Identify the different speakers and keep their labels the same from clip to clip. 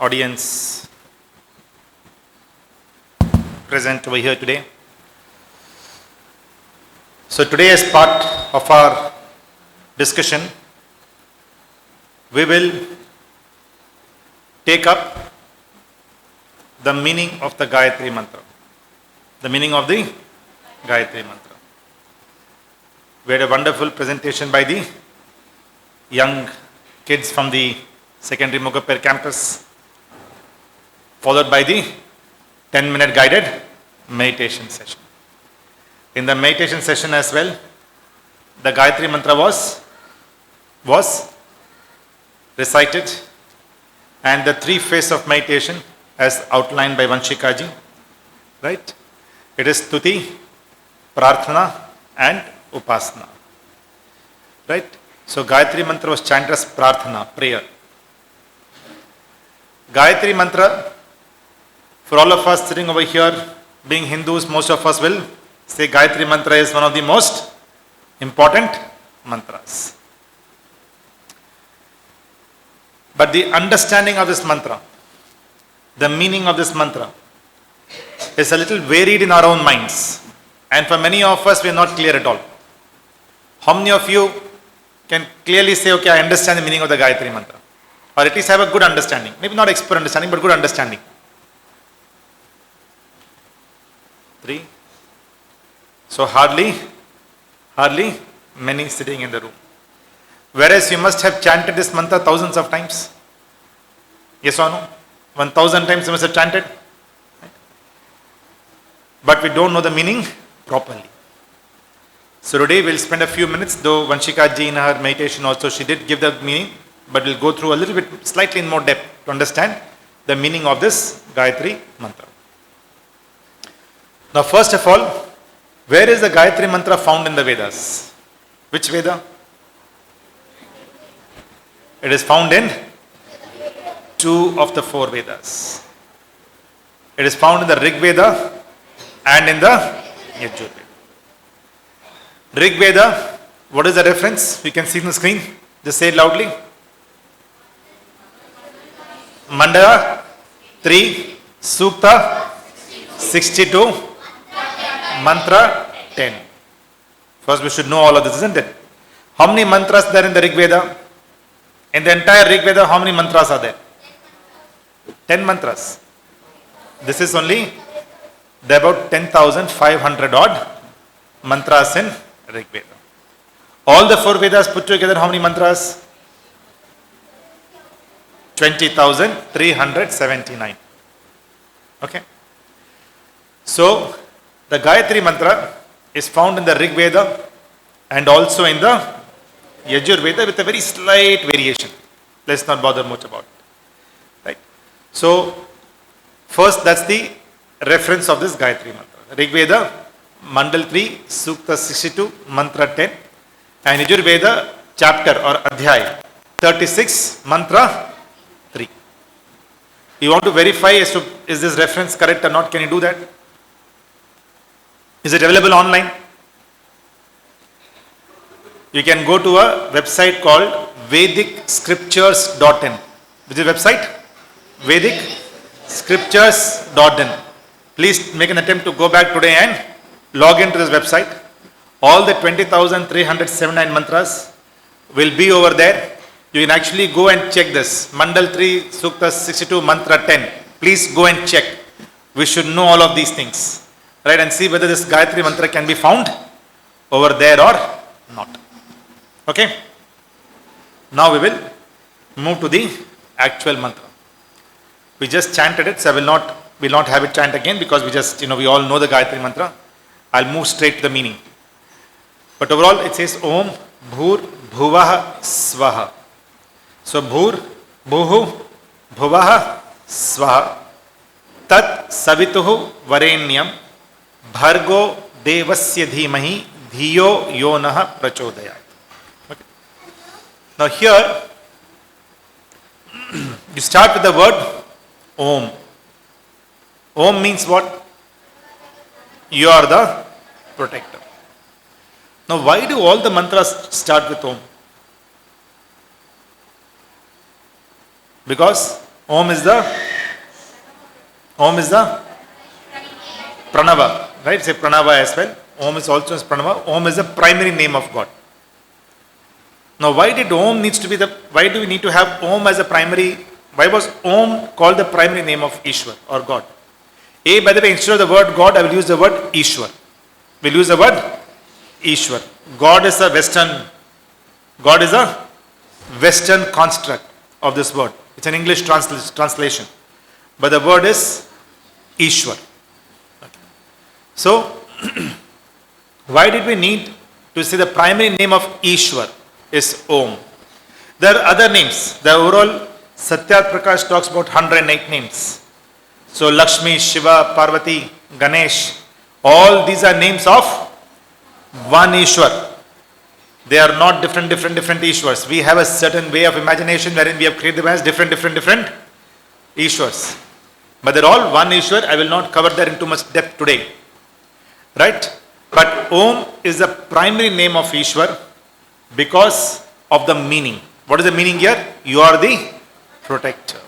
Speaker 1: audience present over here today. So today, as part of our discussion, we will take up the meaning of the Gayatri Mantra. The meaning of the Gayatri Mantra. We had a wonderful presentation by the young kids from the secondary Mugapper campus, followed by the 10-minute guided meditation session. In the meditation session as well, the Gayatri Mantra was recited, and the three phases of meditation as outlined by Vanshikaji, right? It is Stuti, Prarthana and Upasana, right? So Gayatri Mantra was chanted as Prarthana, prayer. Gayatri Mantra, for all of us sitting over here, being Hindus, most of us will say Gayatri Mantra is one of the most important mantras. But the understanding of this mantra, the meaning of this mantra, is a little varied in our own minds. And for many of us, we are not clear at all. How many of you can clearly say, okay, I understand the meaning of the Gayatri Mantra? Or at least have a good understanding. Maybe not expert understanding, but good understanding. 3. So hardly many sitting in the room. Whereas you must have chanted this mantra thousands of times. Yes or no? 1,000 times you must have chanted. Right? But we don't know the meaning properly. So today we'll spend a fefew minutes, though Vanshika ji in her meditation also she did give the meaning, but we'll go through a little bit, slightly in more depth to understand the meaning of this Gayatri Mantra. Now first of all, where is the Gayatri Mantra found in the Vedas? Which Veda? It is found in 2 of the 4 Vedas. It is found in the Rig Veda and in the Yajur Veda. Rig Veda, what is the reference? You can see on the screen. Just say it loudly. Mandala 3, Sukta 62, Mantra 10. First we should know all of this, isn't it? How many mantras there in the Rig Veda? In the entire Rig Veda, how many mantras are there? 10 mantras. This is only about 10,500 odd mantras in Rig Veda. All the 4 Vedas put together, how many mantras? 20,379. Okay. So, the Gayatri Mantra is found in the Rig Veda and also in the Yajur Veda with a very slight variation. Let's not bother much about it. Right. So, first that's the reference of this Gayatri Mantra. Rig Veda, Mandal 3, Sukta 62, Mantra 10, and Yajur Veda, chapter or Adhyay 36, Mantra 3. You want to verify as to is this reference correct or not? Can you do that? Is it available online? You can go to a website called VedicScriptures.in. Which is the website? VedicScriptures.in. Please make an attempt to go back today and log into this website. All the 20,379 mantras will be over there. You can actually go and check this. Mandal 3, Sukta 62, Mantra 10. Please go and check. We should know all of these things. Right, and see whether this Gayatri Mantra can be found over there or not. Okay. Now we will move to the actual mantra. We just chanted it, so I will not have it chant again because we all know the Gayatri Mantra. I'll move straight to the meaning. But overall it says Om Bhur Bhuvaha Swaha. So Bhur, Bhuhu, Bhuvaha Swaha. Tat Savituhu Varenyam Bhargo Devasya Dhimahi Dhiyo Yonaha Prachodayat. Okay. Now here you start with the word Om. Om means what? You are the protector. Now why do all the mantras start with Om? Because Om is the Pranava, right? Say Pranava as well. Om is also as Pranava. Om is the primary name of God. Now, why do we need to have Om as a primary? Why was Om called the primary name of Ishwar or God? By the way, instead of the word God, I will use the word Ishwar. We'll use the word Ishwar. God is a Western construct of this word. It's an English translation. But the word is Ishwar. Okay. So, why did we need to say the primary name of Ishwar is Om? There are other names. The overall Satya Prakash talks about 108 names. So Lakshmi, Shiva, Parvati, Ganesh, all these are names of one Ishwar. They are not different Ishwars. We have a certain way of imagination wherein we have created them as different Ishwars. But they're all one Ishwar. I will not cover that in too much depth today. Right? But Om is the primary name of Ishwar because of the meaning. What is the meaning here? You are the protector.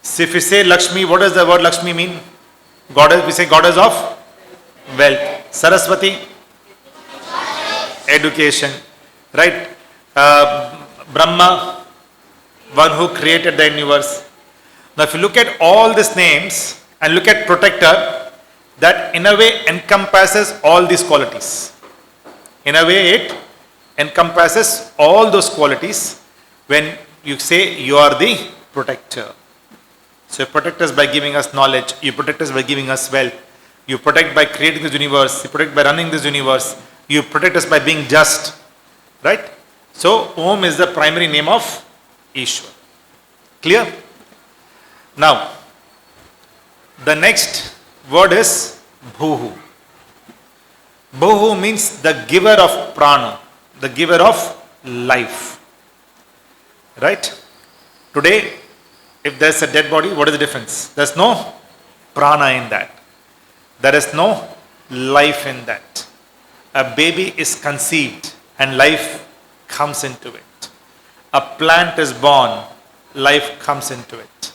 Speaker 1: So if we say Lakshmi, what does the word Lakshmi mean? Goddess, we say goddess of wealth. Saraswati, education. Right? Brahma, one who created the universe. Now if you look at all these names and look at protector, that in a way encompasses all these qualities. In a way it encompasses all those qualities when you say you are the protector. So you protect us by giving us knowledge, you protect us by giving us wealth, you protect by creating this universe, you protect by running this universe, you protect us by being just. Right? So Om is the primary name of Ishwar. Clear? Now, the next word is Bhuhu. Bhuhu means the giver of prana, the giver of life. Right? Today, if there's a dead body, what is the difference? There's no prana in that. There is no life in that. A baby is conceived and life comes into it. A plant is born, life comes into it.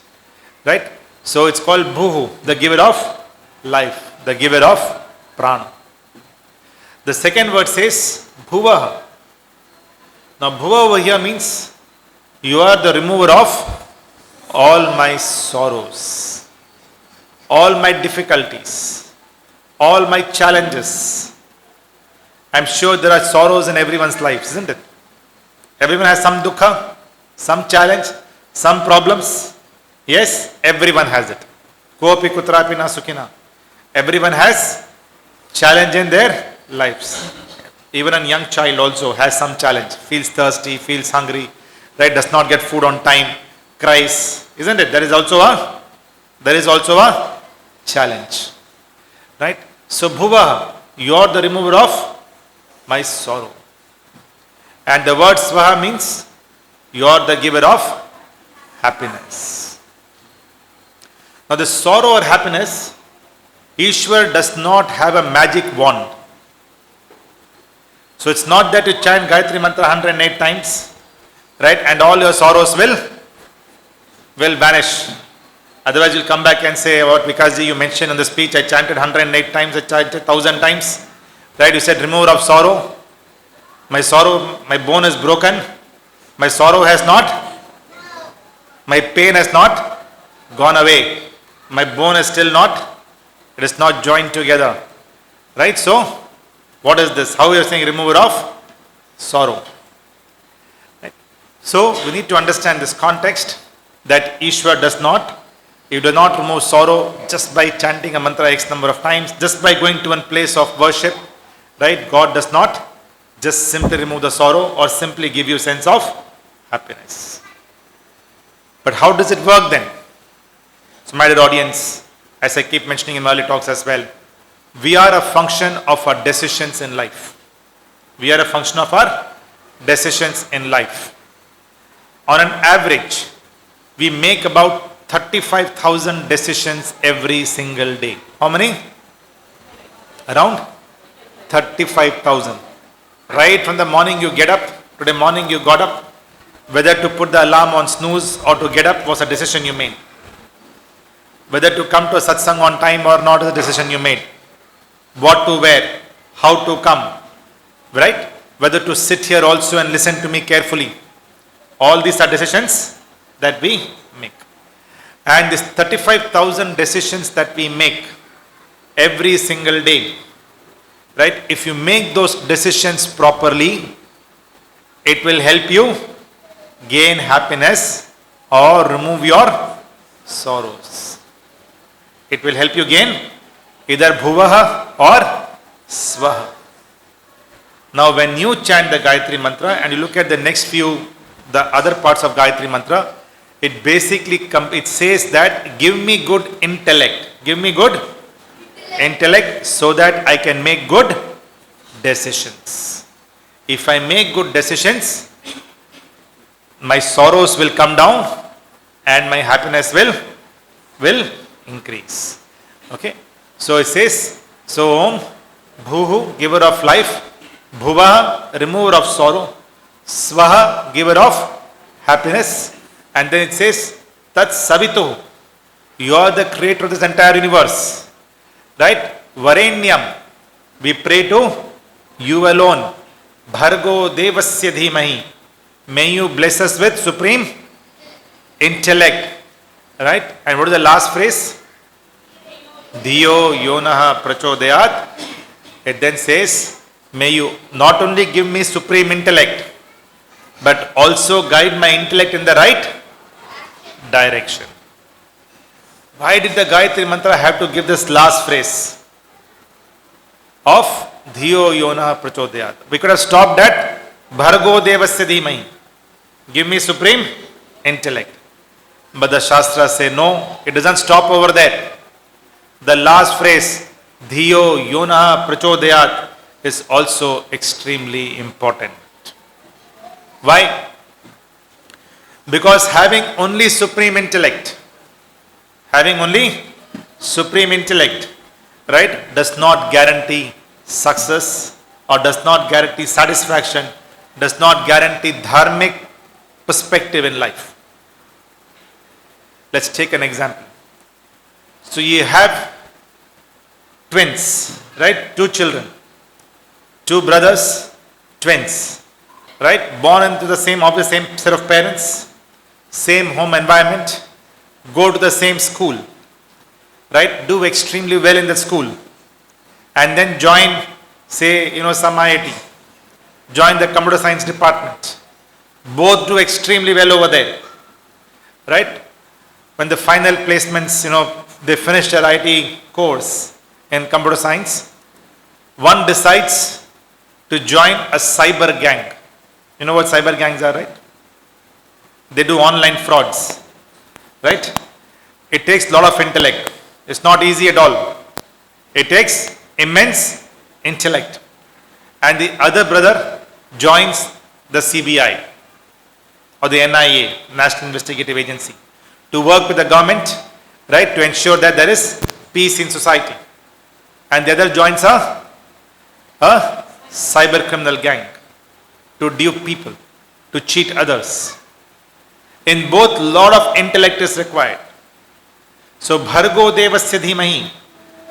Speaker 1: Right? So it's called Bhuhu, the giver of life, the giver of prana. The second word says Bhuvaha. Now Bhuva over here means you are the remover of all my sorrows, all my difficulties, all my challenges. I'm sure there are sorrows in everyone's life, isn't it? Everyone has some dukkha, some challenge, some problems. Yes, everyone has it. Kopi kutrapi na sukhina. Everyone has challenge in their lives. Even a young child also has some challenge. Feels thirsty, feels hungry, right? Does not get food on time, cries, isn't it? There is also a challenge, right? So Bhuva, you are the remover of my sorrow. And the word Swaha means you are the giver of happiness. Now the sorrow or happiness, Ishwar does not have a magic wand. So it's not that you chant Gayatri Mantra 108 times, right, and all your sorrows will vanish. Otherwise you'll come back and say about Vikasji, you mentioned in the speech, I chanted 108 times, I chanted 1000 times, right? You said remover of sorrow. My bone is broken. My sorrow has not, my pain has not gone away. My bone is still not, it is not joined together. Right? So, what is this? How you are saying remover of sorrow? Right? So, we need to understand this context that Ishwar does not, you do not remove sorrow just by chanting a mantra X number of times, just by going to one place of worship. Right? God does not just simply remove the sorrow or simply give you a sense of happiness. But how does it work then? So my dear audience, as I keep mentioning in my early talks as well, we are a function of our decisions in life. We are a function of our decisions in life. On an average, we make about 35,000 decisions every single day. How many? Around 35,000. Right from the morning you get up, today morning you got up, Whether to put the alarm on snooze or to get up was a decision you made. Whether to come to a satsang on time or not is a decision you made. What to wear, how to come, right? Whether to sit here also and listen to me carefully. All these are decisions that we make. And this 35,000 decisions that we make every single day, right? If you make those decisions properly, it will help you gain happiness or remove your sorrows. It will help you gain either bhuvaha or swaha. Now when you chant the Gayatri mantra and you look at the next few, the other parts of Gayatri mantra, it basically it says that give me good intellect. Give me good intellect so that I can make good decisions. If I make good decisions, my sorrows will come down and my happiness will increase. Okay. So it says, so Om, Bhuhu, giver of life, Bhuvaha, remover of sorrow, Swaha, giver of happiness, and then it says, Tat Savitu, you are the creator of this entire universe. Right? Varenyam, we pray to you alone. Bhargo Devasya Dhimahi, may you bless us with supreme intellect. Right? And what is the last phrase? Dhiyo yonaha prachodayat. It then says, may you not only give me supreme intellect, but also guide my intellect in the right direction. Why did the Gayatri mantra have to give this last phrase of Dhiyo yonaha prachodayat? We could have stopped at Bhargo devasya dhimahi. Give me supreme intellect. But the Shastras say no, it doesn't stop over there. The last phrase, Dhiyo yonaha prachodayat, is also extremely important. Why? Because having only supreme intellect, right, does not guarantee success or does not guarantee satisfaction, does not guarantee dharmic perspective in life. Let's take an example. So you have twins, right? Two children, two brothers, twins, right? Born into the same set of parents, same home environment, go to the same school, right? Do extremely well in the school, and then join, say, some IIT, join the computer science department. Both do extremely well over there, right? When the final placements, they finish their IT course in computer science, one decides to join a cyber gang. You know what cyber gangs are, right? They do online frauds, right? It takes a lot of intellect. It's not easy at all. It takes immense intellect. And the other brother joins the CBI or the NIA, National Investigative Agency, to work with the government, right, to ensure that there is peace in society. And the other joins a cyber criminal gang to dupe people, to cheat others. In both, lot of intellect is required. So Bhargo Devasya Dhimahi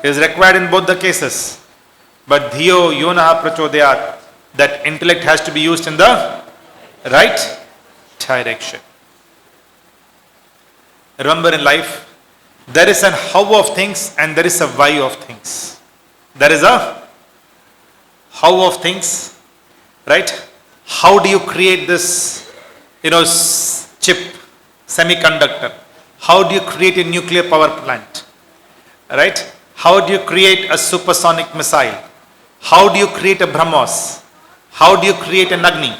Speaker 1: is required in both the cases. But Dhiyo yonaha prachodayat, that intellect has to be used in the right direction. Remember, in life, there is an how of things and there is a why of things. There is a how of things, right? How do you create this, chip, semiconductor? How do you create a nuclear power plant, right? How do you create a supersonic missile? How do you create a BrahMos? How do you create an Agni?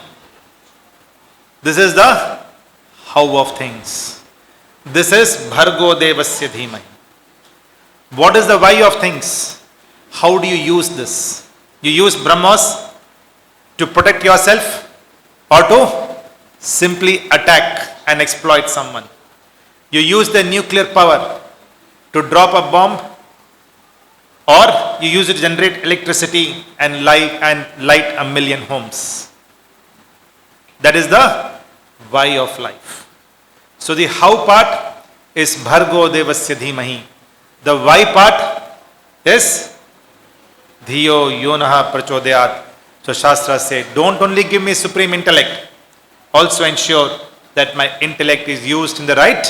Speaker 1: This is the how of things. This is Bhargo Devasya Dhimahi. What is the why of things? How do you use this? You use BrahMos to protect yourself or to simply attack and exploit someone. You use the nuclear power to drop a bomb, or you use it to generate electricity and light a million homes. That is the why of life. So the how part is Bhargo Devasya Dhimahi. The why part is Dhiyo Yonaha Prachodayat. So Shastra said, don't only give me supreme intellect, also ensure that my intellect is used in the right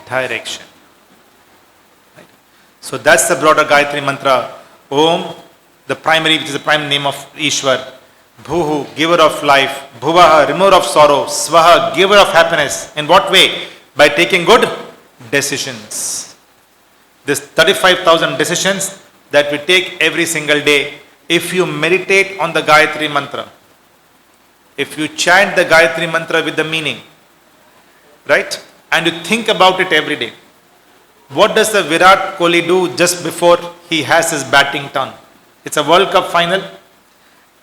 Speaker 1: direction. Right? So that's the broader Gayatri mantra. Om, the primary, which is the prime name of Ishwar. Bhuhu, giver of life. Bhuvaha, remover of sorrow. Swaha, giver of happiness. In what way? By taking good decisions. This 35,000 decisions that we take every single day, if you meditate on the Gayatri mantra, if you chant the Gayatri mantra with the meaning, right, and you think about it every day, what does the Virat Kohli do just before he has his batting turn? It's a World Cup final,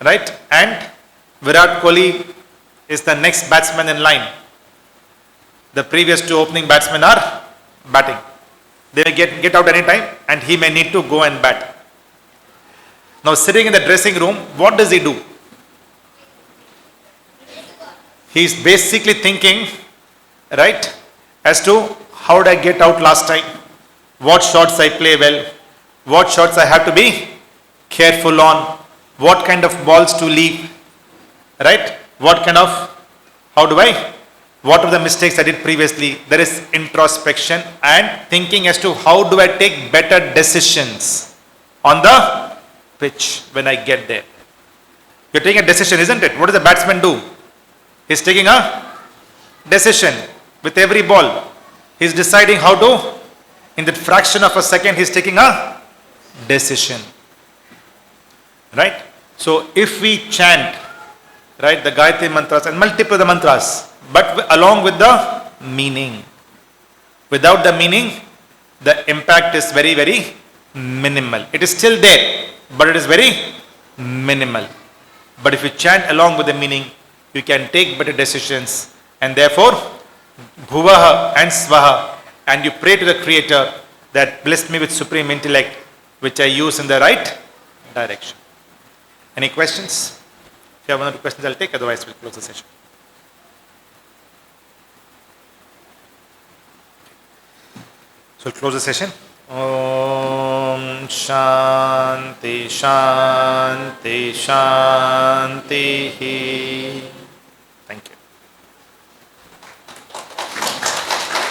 Speaker 1: right, and Virat Kohli is the next batsman in line. The previous two opening batsmen are batting. They may get out any time and he may need to go and bat. Now sitting in the dressing room, what does he do? He is basically thinking, right, as to how did I get out last time, what shots I play well, what shots I have to be careful on, what kind of balls to leave, right, what are the mistakes I did previously. There is introspection and thinking as to how do I take better decisions on the pitch when I get there. You're taking a decision, isn't it? What does the batsman do? He's taking a decision with every ball. He's deciding how to, in that fraction of a second, he's taking a decision. Right? So if we chant, right, the Gayatri mantras and multiple the mantras, but along with the meaning. Without the meaning, the impact is very, very minimal. It is still there, but it is very minimal. But if you chant along with the meaning, you can take better decisions, and therefore, Bhuvaha and Swaha, and you pray to the Creator that bless me with supreme intellect, which I use in the right direction. Any questions? If you have one or two questions, I'll take, otherwise we'll close the session. So we'll close the session. Om Shanti Shanti Shanti.